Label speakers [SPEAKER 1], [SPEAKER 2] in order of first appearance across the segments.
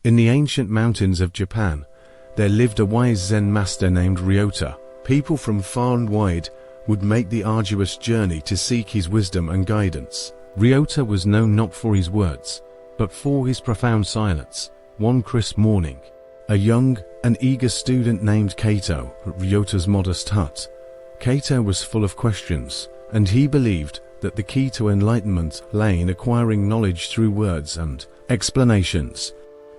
[SPEAKER 1] In the ancient mountains of Japan, there lived a wise Zen master named Ryota. People from far and wide would make the arduous journey to seek his wisdom and guidance. Ryota was known not for his words, but for his profound silence. One crisp morning, a young and eager student named Kato at Ryota's modest hut. Kato was full of questions, and he believed that the key to enlightenment lay in acquiring knowledge through words and explanations.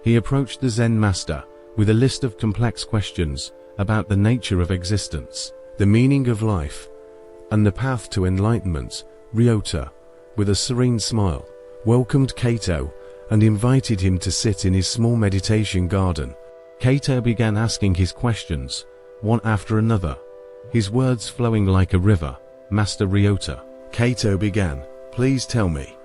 [SPEAKER 1] He approached the Zen master with a list of complex questions about the nature of existence, the meaning of life, and the path to enlightenment. Ryota, with a serene smile, welcomed Kato and invited him to sit in his small meditation garden. Kato began asking his questions, one after another, his words flowing like a river. Master Ryota, Kato began, please tell me,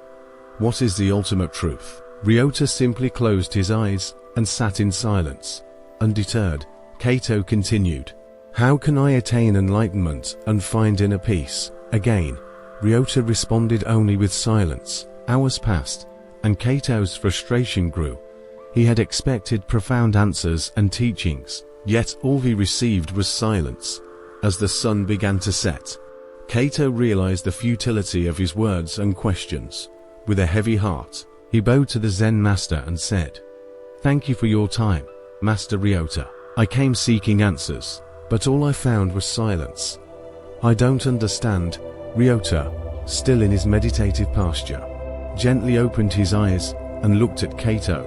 [SPEAKER 1] what is the ultimate truth? Ryota simply closed his eyes and sat in silence. Undeterred, Kato continued, how can I attain enlightenment and find inner peace? Again, Ryota responded only with silence. Hours passed, and Kato's frustration grew. He had expected profound answers and teachings, yet all he received was silence. As the sun began to set, Kato realized the futility of his words and questions. With a heavy heart, he bowed to the Zen master and said, thank you for your time, Master Ryota. I came seeking answers, but all I found was silence. I don't understand. Ryota, still in his meditative posture, gently opened his eyes and looked at Kato.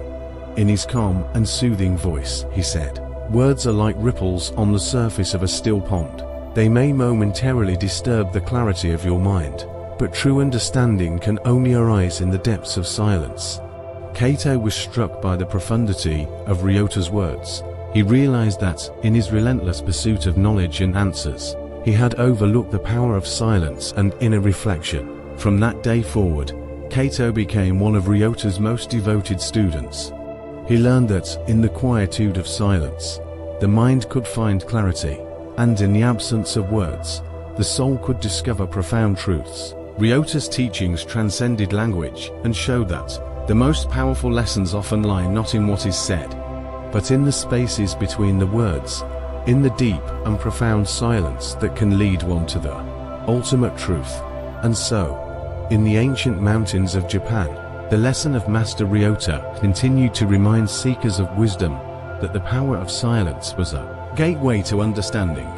[SPEAKER 1] In his calm and soothing voice, he said, words are like ripples on the surface of a still pond. They may momentarily disturb the clarity of your mind, but true understanding can only arise in the depths of silence. Kato was struck by the profundity of Ryota's words. He realized that, in his relentless pursuit of knowledge and answers, he had overlooked the power of silence and inner reflection. From that day forward, Kato became one of Ryota's most devoted students. He learned that, in the quietude of silence, the mind could find clarity, and in the absence of words, the soul could discover profound truths. Ryota's teachings transcended language and showed that the most powerful lessons often lie not in what is said, but in the spaces between the words, in the deep and profound silence that can lead one to the ultimate truth. And so, in the ancient mountains of Japan, the lesson of Master Ryota continued to remind seekers of wisdom that the power of silence was a gateway to understanding,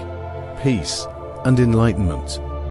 [SPEAKER 1] peace, and enlightenment.